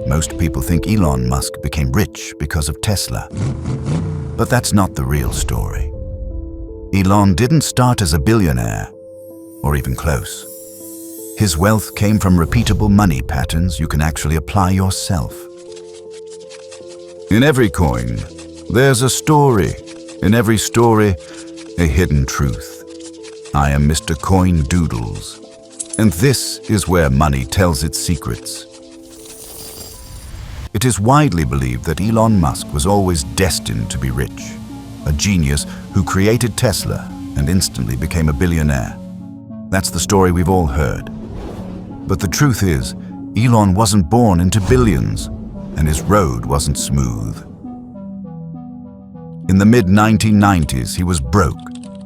Most people think Elon Musk became rich because of Tesla. But that's not the real story. Elon didn't start as a billionaire, or even close. His wealth came from repeatable money patterns you can actually apply yourself. In every coin, there's a story. In every story, a hidden truth. I am Mr. Coin Doodles, and this is where money tells its secrets. It is widely believed that Elon Musk was always destined to be rich, a genius who created Tesla and instantly became a billionaire. That's the story we've all heard. But the truth is, Elon wasn't born into billions, and his road wasn't smooth. In the mid-1990s, he was broke,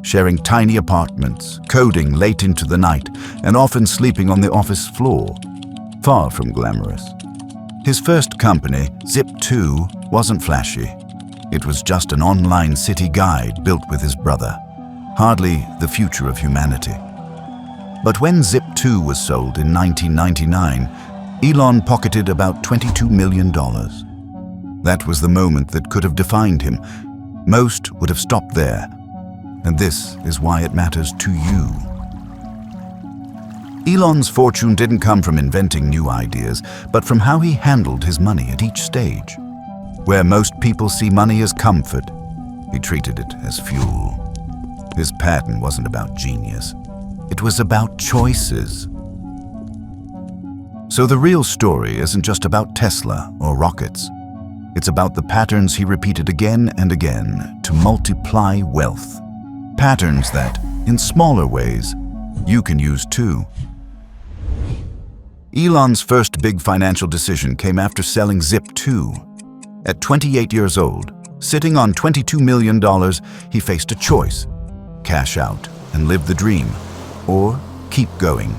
sharing tiny apartments, coding late into the night, and often sleeping on the office floor. Far from glamorous. His first company, Zip2, wasn't flashy. It was just an online city guide built with his brother. Hardly the future of humanity. But when Zip2 was sold in 1999, Elon pocketed about $22 million. That was the moment that could have defined him. Most would have stopped there. And this is why it matters to you. Elon's fortune didn't come from inventing new ideas, but from how he handled his money at each stage. Where most people see money as comfort, he treated it as fuel. His pattern wasn't about genius. It was about choices. So the real story isn't just about Tesla or rockets. It's about the patterns he repeated again and again to multiply wealth. Patterns that, in smaller ways, you can use too. Elon's first big financial decision came after selling Zip2. At 28 years old, sitting on $22 million, he faced a choice: cash out and live the dream, or keep going.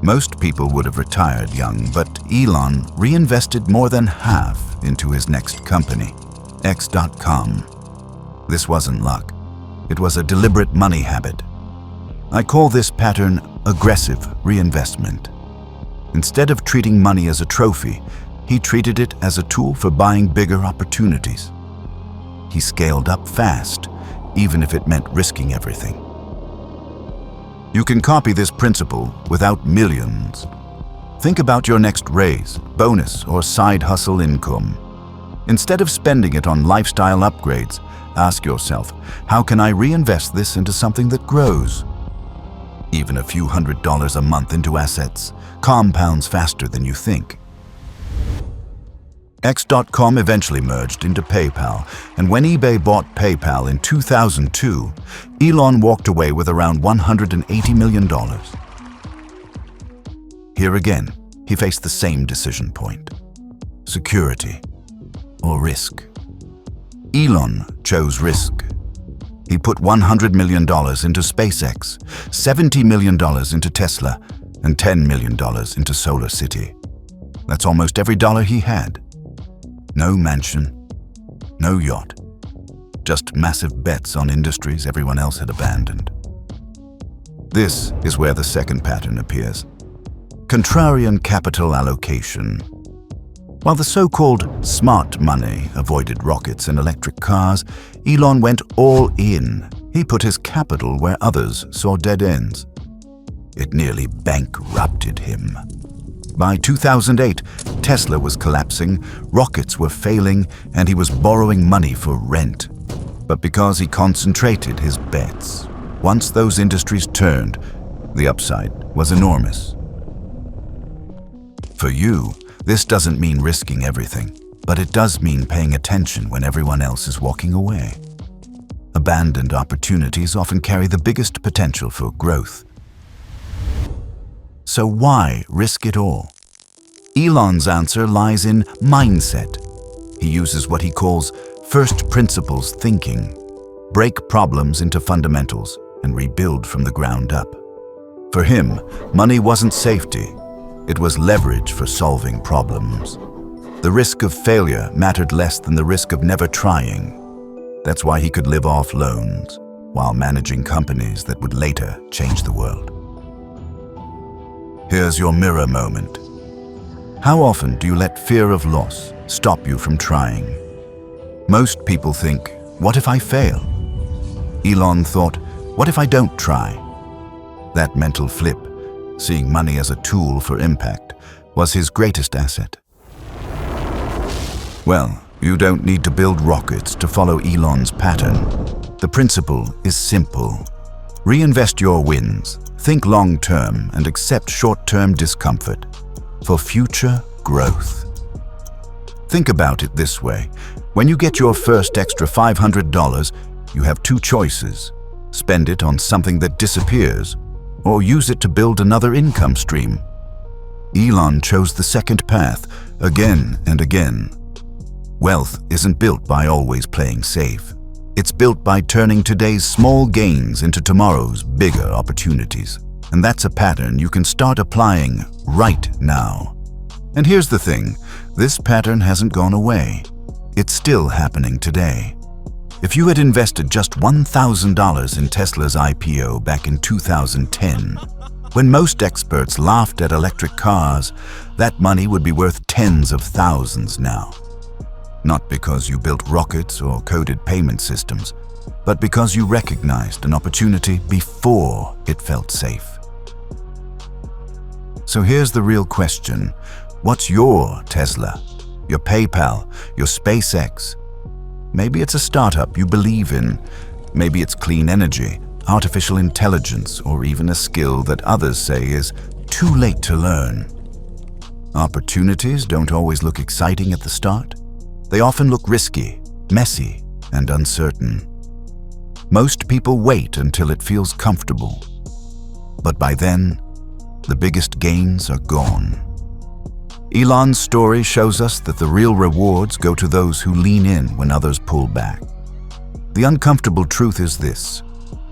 Most people would have retired young, but Elon reinvested more than half into his next company, X.com. This wasn't luck. It was a deliberate money habit. I call this pattern aggressive reinvestment. Instead of treating money as a trophy, he treated it as a tool for buying bigger opportunities. He scaled up fast, even if it meant risking everything. You can copy this principle without millions. Think about your next raise, bonus, or side hustle income. Instead of spending it on lifestyle upgrades, ask yourself, how can I reinvest this into something that grows? Even a few $100s a month into assets compounds faster than you think. X.com eventually merged into PayPal, and when eBay bought PayPal in 2002, Elon walked away with around $180 million. Here again, he faced the same decision point: security or risk. Elon chose risk. He put $100 million into SpaceX, $70 million into Tesla, and $10 million into Solar City. That's almost every dollar he had. No mansion, no yacht, just massive bets on industries everyone else had abandoned. This is where the second pattern appears: contrarian capital allocation. While the so-called smart money avoided rockets and electric cars, Elon went all in. He put his capital where others saw dead ends. It nearly bankrupted him. By 2008, Tesla was collapsing, rockets were failing, and he was borrowing money for rent. But because he concentrated his bets, once those industries turned, the upside was enormous. For you, this doesn't mean risking everything, but it does mean paying attention when everyone else is walking away. Abandoned opportunities often carry the biggest potential for growth. So why risk it all? Elon's answer lies in mindset. He uses what he calls first principles thinking. Break problems into fundamentals and rebuild from the ground up. For him, money wasn't safety. It was leverage for solving problems. The risk of failure mattered less than the risk of never trying. That's why he could live off loans while managing companies that would later change the world. Here's your mirror moment. How often do you let fear of loss stop you from trying? Most people think, what if I fail? Elon thought, what if I don't try? That mental flip, seeing money as a tool for impact, was his greatest asset. Well, you don't need to build rockets to follow Elon's pattern. The principle is simple. Reinvest your wins, think long-term, and accept short-term discomfort for future growth. Think about it this way. When you get your first extra $500, you have two choices. Spend it on something that disappears, or use it to build another income stream. Elon chose the second path again and again. Wealth isn't built by always playing safe. It's built by turning today's small gains into tomorrow's bigger opportunities. And that's a pattern you can start applying right now. And here's the thing, this pattern hasn't gone away. It's still happening today. If you had invested just $1,000 in Tesla's IPO back in 2010, when most experts laughed at electric cars, that money would be worth tens of thousands now. Not because you built rockets or coded payment systems, but because you recognized an opportunity before it felt safe. So here's the real question. What's your Tesla? Your PayPal? Your SpaceX? Maybe it's a startup you believe in. Maybe it's clean energy, artificial intelligence, or even a skill that others say is too late to learn. Opportunities don't always look exciting at the start. They often look risky, messy, and uncertain. Most people wait until it feels comfortable. But by then, the biggest gains are gone. Elon's story shows us that the real rewards go to those who lean in when others pull back. The uncomfortable truth is this: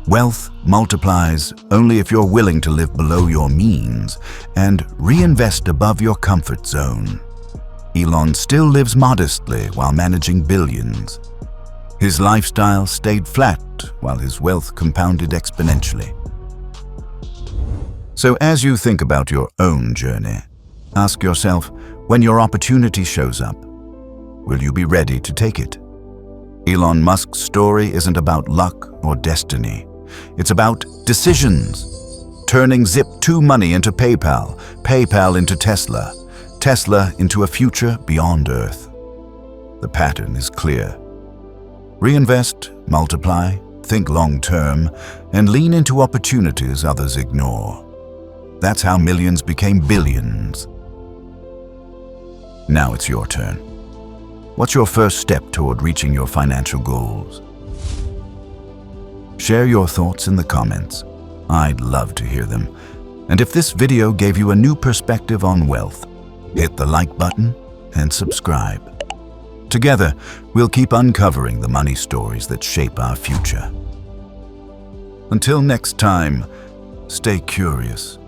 wealth multiplies only if you're willing to live below your means and reinvest above your comfort zone. Elon still lives modestly while managing billions. His lifestyle stayed flat while his wealth compounded exponentially. So as you think about your own journey, ask yourself, when your opportunity shows up, will you be ready to take it? Elon Musk's story isn't about luck or destiny. It's about decisions. Turning Zip2 money into PayPal, PayPal into Tesla, Tesla into a future beyond Earth. The pattern is clear. Reinvest, multiply, think long-term, and lean into opportunities others ignore. That's how millions became billions. Now it's your turn. What's your first step toward reaching your financial goals? Share your thoughts in the comments. I'd love to hear them. And if this video gave you a new perspective on wealth, hit the like button and subscribe. Together, we'll keep uncovering the money stories that shape our future. Until next time, stay curious,